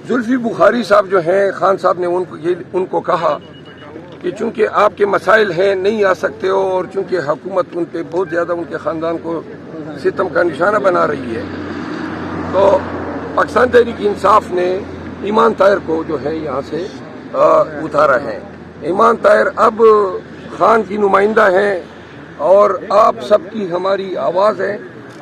जुल्फी बुखारी साहब जो हैं, खान साहब ने उनको कहा कि चूंकि आपके मसाइल हैं नहीं आ सकते हो, और चूंकि हुकूमत उन पे बहुत ज़्यादा उनके ख़ानदान को सितम का निशाना बना रही है, तो पाकिस्तान तहरीक इंसाफ ने ईमान ताहिर को जो है यहाँ से उतारा है। ईमान ताहिर अब खान की नुमाइंदा हैं और आप सबकी हमारी आवाज़ है।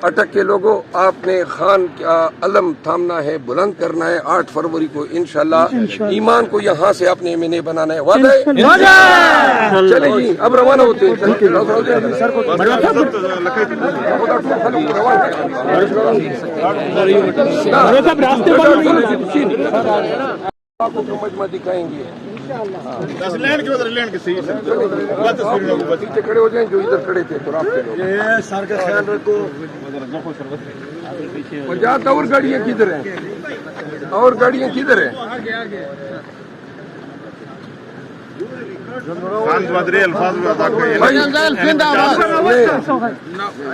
अटक के लोगों, आपने खान का अलम थामना है, बुलंद करना है। 8 फरवरी को इंशाल्लाह ईमान को यहाँ से अपने मैंने बनाना है। वादा है? चले जी, अब रवाना होते हैं। आपको मजमा दिखाएंगे। 10 लैंड के उधर लैंड के सही है। पीछे खड़े हो जाएं जो इधर खड़े थे। तो ये सर का ख्याल रखो। पंजाब और गाड़ियाँ किधर हैं? और गाड़ियाँ किधर हैं?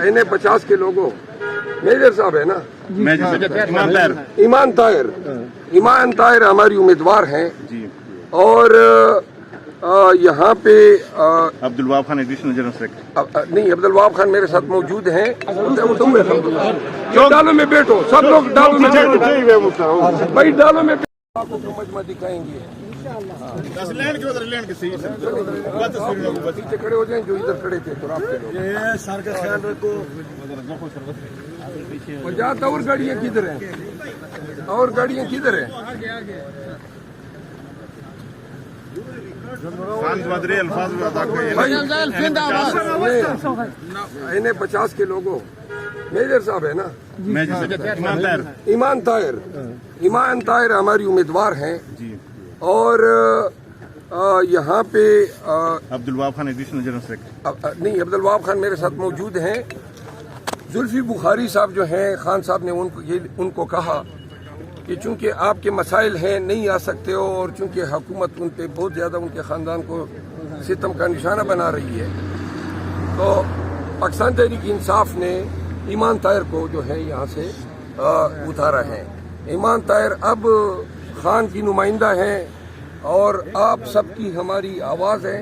इन्हें 50 के लोगों, मेजर साहब है ना, ईमान ताहिर हमारी उम्मीदवार हैं। और यहाँ पे Abdul Wahab Khan additional general secretary नहीं, अब्दुल वहाब खान मेरे साथ मौजूद हैं। डालों में बैठो, सब लोग डालों में बैठो भाई, डालों में आपको मजमा दिखाएंगे। 10 लैंड के उधर लैंड के सही है। पीछे खड़े हो जाएं जो इधर खड़े थे। तो ये सर का ख्याल रखो। पंजाब और गाड़ियाँ किधर हैं? और गाड़ियाँ किधर हैं? इन्हें 50 के लोगों, मेजर साहब है ना, ईमान ताहिर हमारी उम्मीदवार हैं। और यहाँ पे Abdul Wahab Khan additional general secretary नहीं, अब्दुल वहाब खान मेरे साथ मौजूद हैं। जुल्फी बुखारी साहब जो हैं, खान साहब ने उनको कहा कि चूंकि आपके मसाइल हैं नहीं आ सकते हो, और चूंकि हुकूमत उन पे बहुत ज़्यादा उनके ख़ानदान को सितम का निशाना बना रही है, तो पाकिस्तान तहरीक इंसाफ ने ईमान ताहिर को जो है यहाँ से उतारा है। ईमान ताहिर अब खान की नुमाइंदा हैं और आप सबकी हमारी आवाज़ है।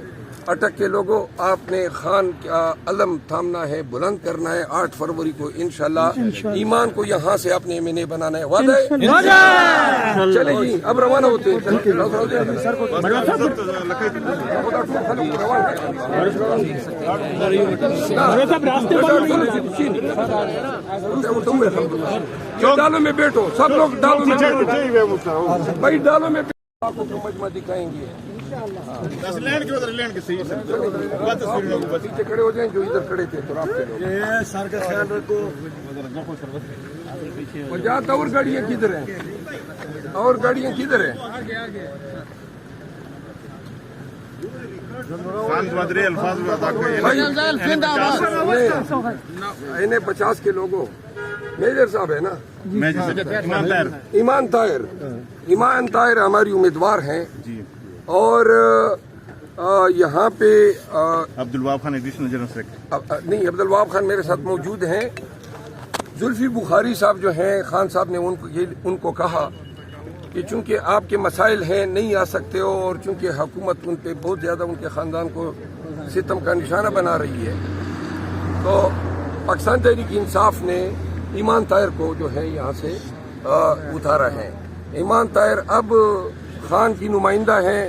अटक के लोगों, आपने खान का अलम थामना है, बुलंद करना है। 8 फरवरी को इंशाल्लाह ईमान को यहाँ से अपने मैंने बनाना है। वादा है? चले जी, अब रवाना होते हैं। डालों में बैठो, सब लोग डालों में बैठो भाई, डालों में आपको मजमा दिखाएंगे। 10 लैंड के उधर लैंड के सही है। पीछे खड़े हो जाएं जो इधर खड़े थे। तो ये सर का ख्याल रखो। पंजाब और गाड़ियाँ किधर हैं? और गाड़ियाँ किधर हैं? इन्हें 50 के लोगों, मेजर साहब है ना, ईमान ताहिर हमारी उम्मीदवार हैं। और यहाँ पे Abdul Wahab Khan additional general secretary नहीं, अब्दुल वहाब खान मेरे साथ मौजूद हैं। जुल्फी बुखारी साहब जो हैं, खान साहब ने उनको कहा कि चूंकि आपके मसाइल हैं नहीं आ सकते हो, और चूंकि हुकूमत उन पे बहुत ज़्यादा उनके ख़ानदान को सितम का निशाना बना रही है, तो पाकिस्तान तहरीक इंसाफ ने ईमान ताहिर को जो है यहाँ से उतारा है। ईमान ताहिर अब खान की नुमाइंदा हैं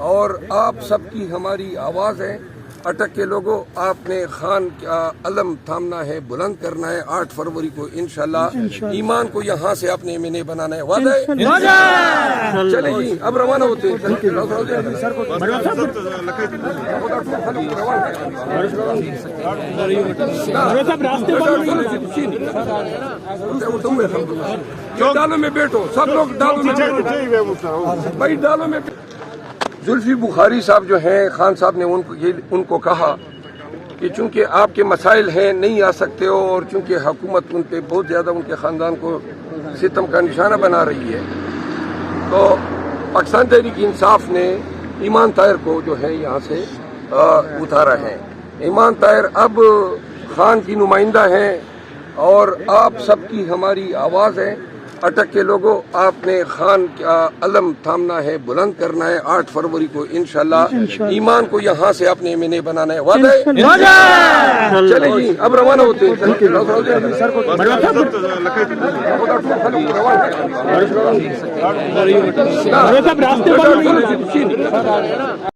और आप सबकी हमारी आवाज़ है। अटक के लोगों, आपने खान का अलम थामना है, बुलंद करना है। 8 फरवरी को इंशाल्लाह ईमान को यहाँ से अपने मैंने बनाना है। वादा है? चले जी, अब रवाना होते हैं। डालों में बैठो, सब लोग डालों में बैठो भाई, डालों में। जुल्फी बुखारी साहब जो हैं, खान साहब ने उनको कहा कि चूंकि आपके मसाइल हैं नहीं आ सकते हो, और चूंकि हुकूमत उन पे बहुत ज़्यादा उनके ख़ानदान को सितम का निशाना बना रही है, तो पाकिस्तान तहरीक इंसाफ ने ईमान ताहिर को जो है यहाँ से उतारा है। ईमान ताहिर अब खान की नुमाइंदा हैं और आप सबकी हमारी आवाज़ है। اٹک کے لوگوں آپ نے خان کا علم تھامنا ہے، بلند کرنا ہے. 8 فروری کو انشاءاللہ ایمان کو یہاں سے اپنے ایمنے بنانا ہے. وعدہ ہے؟ چلے جی اب روانہ ہوتے ہیں.